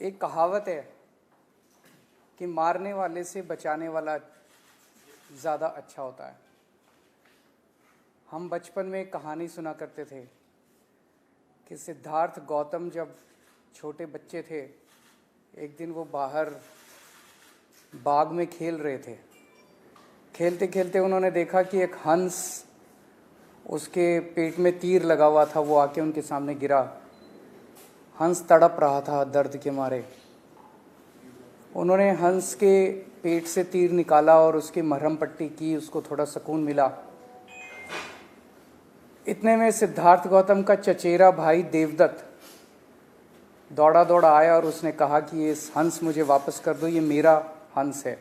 एक कहावत है कि मारने वाले से बचाने वाला ज़्यादा अच्छा होता है। हम बचपन में एक कहानी सुना करते थे कि सिद्धार्थ गौतम जब छोटे बच्चे थे, एक दिन वो बाहर बाग में खेल रहे थे। खेलते खेलते उन्होंने देखा कि एक हंस, उसके पेट में तीर लगा हुआ था, वो आके उनके सामने गिरा। हंस तड़प रहा था दर्द के मारे। उन्होंने हंस के पेट से तीर निकाला और उसकी मरहम पट्टी की, उसको थोड़ा सुकून मिला। इतने में सिद्धार्थ गौतम का चचेरा भाई देवदत्त दौड़ा दौड़ा आया और उसने कहा कि ये हंस मुझे वापस कर दो, ये मेरा हंस है,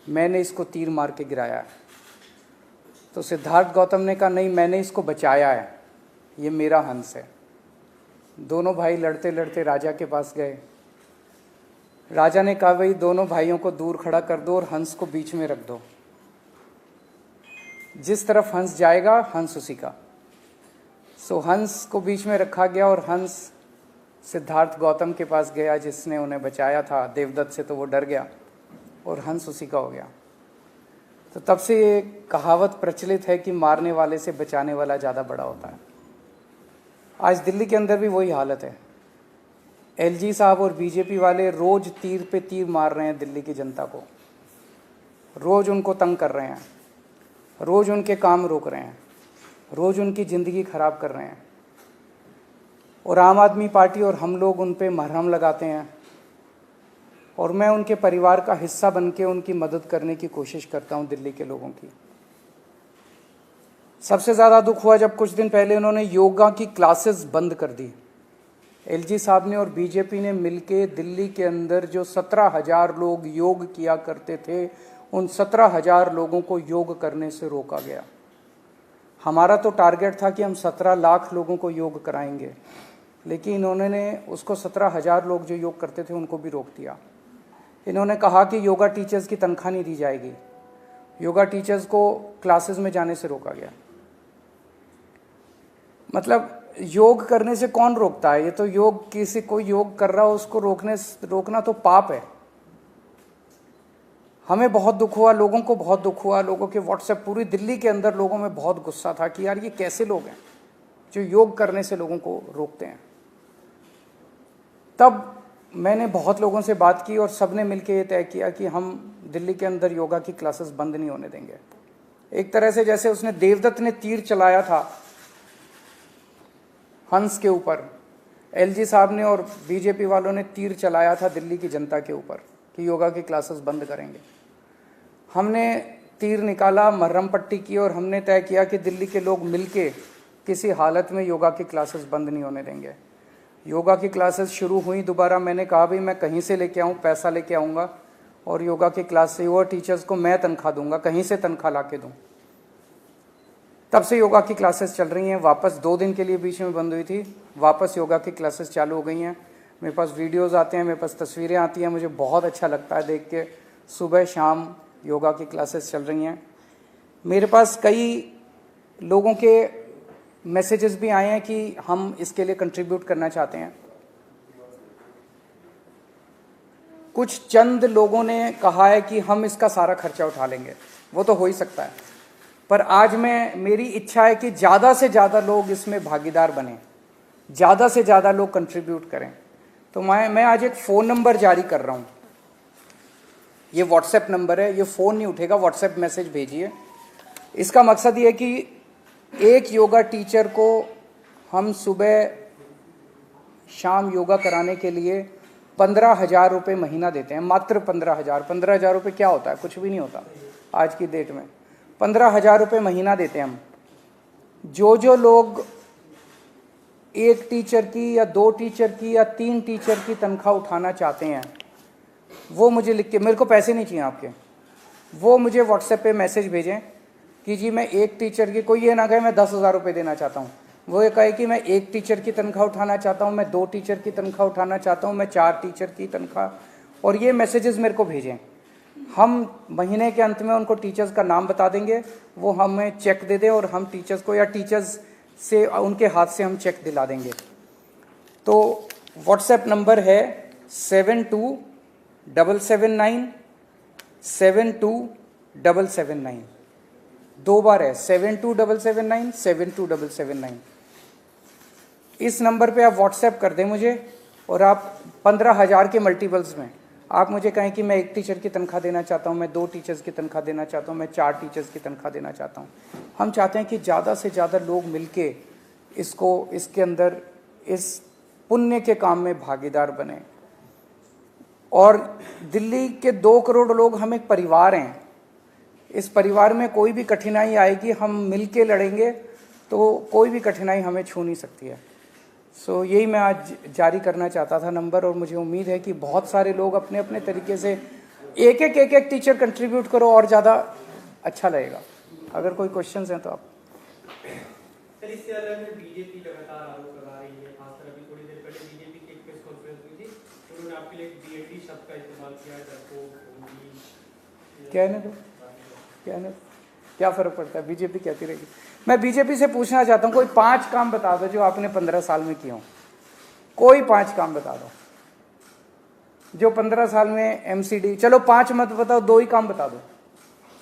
मैंने इसको तीर मार के गिराया है। तो सिद्धार्थ गौतम ने कहा नहीं, मैंने इसको बचाया है, ये मेरा हंस है। दोनों भाई लड़ते लड़ते राजा के पास गए। राजा ने कहा भाई दोनों भाइयों को दूर खड़ा कर दो और हंस को बीच में रख दो, जिस तरफ हंस जाएगा हंस उसी का। सो हंस को बीच में रखा गया और हंस सिद्धार्थ गौतम के पास गया जिसने उन्हें बचाया था देवदत्त से, तो वो डर गया और हंस उसी का हो गया। तो तब से ये कहावत प्रचलित है कि मारने वाले से बचाने वाला ज़्यादा बड़ा होता है। आज दिल्ली के अंदर भी वही हालत है। एलजी साहब और बीजेपी वाले रोज तीर पे तीर मार रहे हैं दिल्ली की जनता को, रोज उनको तंग कर रहे हैं, रोज उनके काम रोक रहे हैं, रोज उनकी ज़िंदगी खराब कर रहे हैं। और आम आदमी पार्टी और हम लोग उन पे मरहम लगाते हैं और मैं उनके परिवार का हिस्सा बन के उनकी मदद करने की कोशिश करता हूं दिल्ली के लोगों की। सबसे ज़्यादा दुख हुआ जब कुछ दिन पहले उन्होंने योगा की क्लासेस बंद कर दी। एलजी साहब ने और बीजेपी ने मिलके दिल्ली के अंदर जो 17,000 लोग योग किया करते थे, उन 17,000 लोगों को योग करने से रोका गया। हमारा तो टारगेट था कि हम 17 लाख लोगों को योग कराएंगे, लेकिन इन्होंने उसको 17,000 लोग जो योग करते थे उनको भी रोक दिया। इन्होंने कहा कि योगा टीचर्स की तनख्वाह नहीं दी जाएगी। योगा टीचर्स को क्लासेस में जाने से रोका गया। मतलब योग करने से कौन रोकता है? ये तो योग, किसी कोई योग कर रहा हो उसको रोकना तो पाप है। हमें बहुत दुख हुआ, लोगों को बहुत दुख हुआ। लोगों के व्हाट्सएप, पूरी दिल्ली के अंदर लोगों में बहुत गुस्सा था कि यार ये कैसे लोग हैं जो योग करने से लोगों को रोकते हैं। तब मैंने बहुत लोगों से बात की और सबने मिलकर ये तय किया कि हम दिल्ली के अंदर योगा की क्लासेस बंद नहीं होने देंगे। एक तरह से जैसे उसने देवदत्त ने तीर चलाया था हंस के ऊपर, एलजी साहब ने और बीजेपी वालों ने तीर चलाया था दिल्ली की जनता के ऊपर कि योगा की क्लासेस बंद करेंगे। हमने तीर निकाला, मरहम पट्टी की और हमने तय किया कि दिल्ली के लोग मिलके किसी हालत में योगा की क्लासेस बंद नहीं होने देंगे। योगा की क्लासेस शुरू हुई दोबारा। मैंने कहा भाई मैं कहीं से लेके आऊँ, पैसा लेके आऊँगा और योगा की क्लास से योगा टीचर्स को मैं तनख्वाह दूंगा, कहीं से तनख्वाह ला के दूँ। तब से योगा की क्लासेस चल रही हैं। वापस 2 दिन के लिए बीच में बंद हुई थी, वापस योगा की क्लासेस चालू हो गई हैं। मेरे पास वीडियोज़ आते हैं, मेरे पास तस्वीरें आती हैं, मुझे बहुत अच्छा लगता है देख के। सुबह शाम योगा की क्लासेस चल रही हैं। मेरे पास कई लोगों के मैसेजेस भी आए हैं कि हम इसके लिए कंट्रीब्यूट करना चाहते हैं। कुछ चंद लोगों ने कहा है कि हम इसका सारा खर्चा उठा लेंगे, वो तो हो ही सकता है, पर आज मेरी इच्छा है कि ज़्यादा से ज़्यादा लोग इसमें भागीदार बने, ज़्यादा से ज़्यादा लोग कंट्रीब्यूट करें। तो मैं आज एक फ़ोन नंबर जारी कर रहा हूँ। ये व्हाट्सएप नंबर है, ये फ़ोन नहीं उठेगा, व्हाट्सएप मैसेज भेजिए। इसका मकसद ये है कि एक योगा टीचर को हम सुबह शाम योगा कराने के लिए 15,000 रुपये महीना देते हैं, मात्र 15,000। 15,000 रुपये क्या होता है? कुछ भी नहीं होता आज की डेट में। 15,000 रुपये महीना देते हैं हम। जो लोग एक टीचर की या 2 टीचर की या 3 टीचर की तनख्वाह उठाना चाहते हैं, वो मुझे लिख के, मेरे को पैसे नहीं चाहिए आपके, वो मुझे व्हाट्सएप पे मैसेज भेजें कि जी मैं एक टीचर की, कोई ये ना कहे मैं 10,000 रुपये देना चाहता हूँ, वो ये कहे कि मैं एक टीचर की तनख्वाह उठाना चाहता हूँ, मैं 2 टीचर की तनख्वाह उठाना चाहता हूँ, मैं 4 टीचर की तनख्वाह, और ये मैसेजेस मेरे को भेजें। हम महीने के अंत में उनको टीचर्स का नाम बता देंगे, वो हमें चेक दे दें और हम टीचर्स को या टीचर्स से उनके हाथ से हम चेक दिला देंगे। तो व्हाट्सएप नंबर है 7279 7279, 2 बार है 7279 7279। इस नंबर पे आप व्हाट्सएप कर दें मुझे, और आप 15,000 के मल्टीपल्स में आप मुझे कहें कि मैं 1 टीचर की तनख्वाह देना चाहता हूँ, मैं 2 टीचर्स की तनख्वाह देना चाहता हूँ, मैं 4 टीचर्स की तनख्वाह देना चाहता हूँ। हम चाहते हैं कि ज़्यादा से ज़्यादा लोग मिलके इसके अंदर इस पुण्य के काम में भागीदार बने। और दिल्ली के 2 करोड़ लोग हम एक परिवार हैं। इस परिवार में कोई भी कठिनाई आएगी, हम मिलके लड़ेंगे तो कोई भी कठिनाई हमें छू नहीं सकती है। सो यही मैं आज जारी करना चाहता था नंबर, और मुझे उम्मीद है कि बहुत सारे लोग अपने अपने तरीके से एक टीचर कंट्रीब्यूट करो और ज़्यादा अच्छा लगेगा। अगर कोई क्वेश्चंस हैं तो आप। इससे अलग में बीजेपी लगातार आरोप लगा रही है, खासकर अभी थोड़ी देर पहले बीजेपी की एक प्रेस कॉन्फ्रेंस हुई थी, उन्होंने आपके लिए डीएनडी शब्द का इस्तेमाल किया है। क्या फर्क पड़ता है, बीजेपी कहती रहेगी। मैं बीजेपी से पूछना चाहता हूँ, कोई 5 काम बता दो जो आपने 15 साल में किए हो। कोई 5 काम बता दो जो 15 साल में एमसीडी, चलो 5 मत बताओ, 2 ही काम बता दो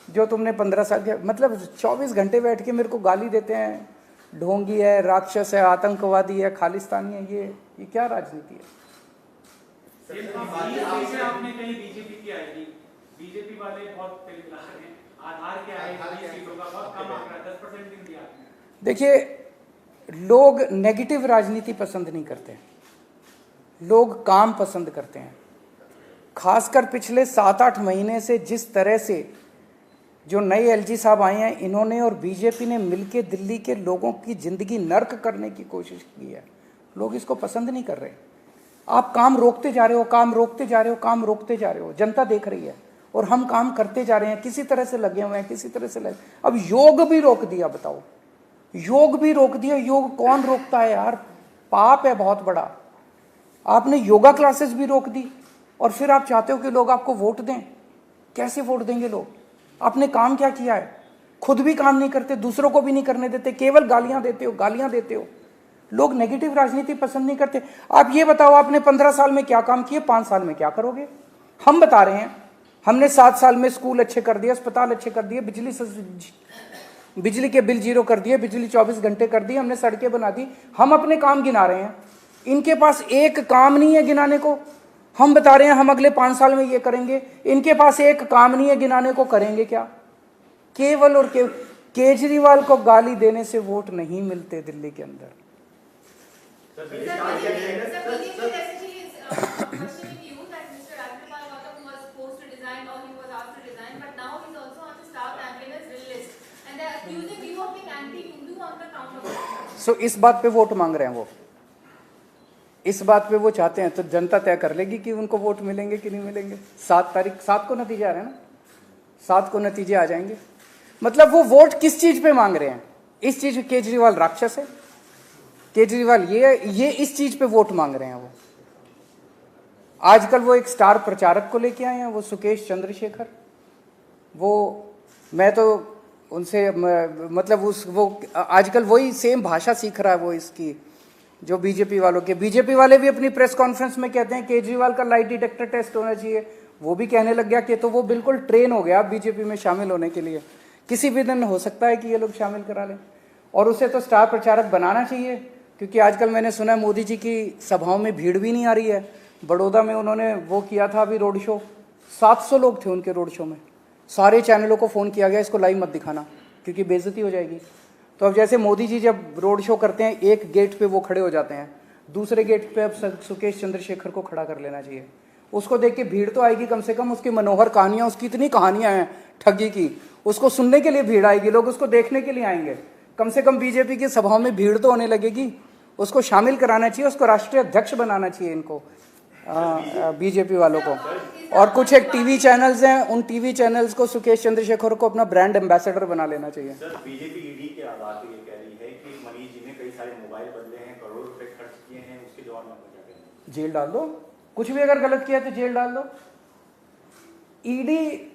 जो तुमने 15 साल के, मतलब 24 घंटे बैठ के मेरे को गाली देते हैं, ढोंगी है, राक्षस है, आतंकवादी है, खालिस्तानी है। ये क्या राजनीति है? आपने कहीं बीजेपी की आएगी, बीजेपी वाले बहुत आधार के आए सीटों का बहुत कम आंकड़ा 10% भी दिया। देखिए, लोग नेगेटिव राजनीति पसंद नहीं करते, लोग काम पसंद करते हैं। खासकर पिछले 7-8 महीने से जिस तरह से जो नए एलजी साहब आए हैं, इन्होंने और बीजेपी ने मिलकर दिल्ली के लोगों की जिंदगी नर्क करने की कोशिश की है। लोग इसको पसंद नहीं कर रहे। आप काम रोकते जा रहे हो, काम रोकते जा रहे हो, काम रोकते जा रहे हो। जनता देख रही है और हम काम करते जा रहे हैं, किसी तरह से लगे हुए हैं, किसी तरह से लगे। अब योग भी रोक दिया, बताओ, योग भी रोक दिया। योग कौन रोकता है यार? पाप है बहुत बड़ा। आपने योगा क्लासेस भी रोक दी और फिर आप चाहते हो कि लोग आपको वोट दें। कैसे वोट देंगे लोग? आपने काम क्या किया है? खुद भी काम नहीं करते, दूसरों को भी नहीं करने देते, केवल गालियां देते हो, गालियां देते हो। लोग नेगेटिव राजनीति पसंद नहीं करते। आप ये बताओ, आपने 15 साल में क्या काम किए, 5 साल में क्या करोगे? हम बता रहे हैं, हमने 7 साल में स्कूल अच्छे कर दिए, अस्पताल अच्छे कर दिए, बिजली के बिल 0 कर दिए, बिजली 24 घंटे कर दी, हमने सड़कें बना दी। हम अपने काम गिना रहे हैं, इनके पास एक काम नहीं है गिनाने को। हम बता रहे हैं हम अगले 5 साल में ये करेंगे, इनके पास एक काम नहीं है गिनाने को। करेंगे क्या? केवल और केवल केजरीवाल को गाली देने से वोट नहीं मिलते दिल्ली के अंदर। सो इस बात पे वोट मांग रहे हैं वो, इस बात पे वो चाहते हैं, तो जनता तय कर लेगी कि उनको वोट मिलेंगे कि नहीं मिलेंगे। 7 को नतीजे आ रहे हैं ना, 7 को नतीजे आ जाएंगे। मतलब वो वोट किस चीज पे मांग रहे हैं? इस चीज पे केजरीवाल राक्षस है, केजरीवाल ये इस चीज पे वोट मांग रहे हैं वो। आजकल वो एक स्टार प्रचारक को लेके आए हैं, वो सुकेश चंद्रशेखर। वो मैं तो उनसे मतलब वो आजकल वही सेम भाषा सीख रहा है वो इसकी, जो बीजेपी वालों के। बीजेपी वाले भी अपनी प्रेस कॉन्फ्रेंस में कहते हैं केजरीवाल का लाइट डिटेक्टर टेस्ट होना चाहिए। वो भी कहने लग गया कि तो वो बिल्कुल ट्रेन हो गया बीजेपी में शामिल होने के लिए। किसी भी दिन हो सकता है कि ये लोग शामिल करा लें, और उसे तो स्टार प्रचारक बनाना चाहिए। क्योंकि आजकल मैंने सुना है मोदी जी की सभाओं में भीड़ भी नहीं आ रही है। बड़ौदा में उन्होंने वो किया था अभी रोड शो, 700 लोग थे उनके रोड शो में। सारे चैनलों को फ़ोन किया गया इसको लाइव मत दिखाना क्योंकि बेइज्जती हो जाएगी। तो अब जैसे मोदी जी जब रोड शो करते हैं, एक गेट पे वो खड़े हो जाते हैं, दूसरे गेट पे अब सुकेश चंद्रशेखर को खड़ा कर लेना चाहिए। उसको देख के भीड़ तो आएगी कम से कम। उसकी मनोहर कहानियां, उसकी इतनी कहानियां हैं ठगी की, उसको सुनने के लिए भीड़ आएगी, लोग उसको देखने के लिए आएंगे। कम से कम बीजेपी की सभाओं में भीड़ तो होने लगेगी। उसको शामिल कराना चाहिए, उसको राष्ट्रीय अध्यक्ष बनाना चाहिए इनको, बीजेपी वालों को। और कुछ एक टीवी चैनल्स हैं, उन टीवी चैनल्स को सुकेश चंद्रशेखर को अपना ब्रांड एम्बेसडर बना लेना चाहिए। सर, बीजेपी ईडी के आधार पर ये कह रही है कि मनीष जी ने कई सारे मोबाइल बदले हैं, करोड़ों रुपए खर्च किए हैं, उसके जवाब में क्या कहेंगे? जेल डाल दो, कुछ भी अगर गलत किया तो जेल डाल दो। ईडी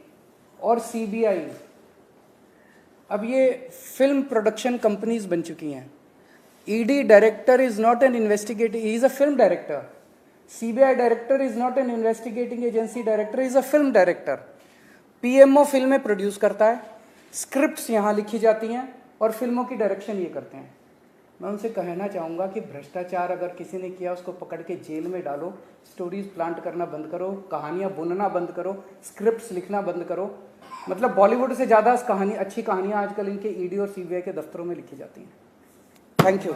और सीबीआई अब ये फिल्म प्रोडक्शन कंपनीज बन चुकी हैं। ED director is not an investigative, he is a film director. CBI director is not an investigating agency director, is a film director. PMO फिल्में प्रोड्यूस करता है, स्क्रिप्ट्स यहाँ लिखी जाती हैं और फिल्मों की डायरेक्शन ये करते हैं। मैं उनसे कहना चाहूँगा कि भ्रष्टाचार अगर किसी ने किया उसको पकड़ के जेल में डालो, स्टोरीज प्लांट करना बंद करो, कहानियाँ बुनना बंद करो, स्क्रिप्ट्स लिखना बंद करो। मतलब बॉलीवुड से ज़्यादा कहानी, अच्छी कहानियाँ आजकल इनके ईडी और सीबीआई के दफ्तरों में लिखी जाती हैं। Thank you.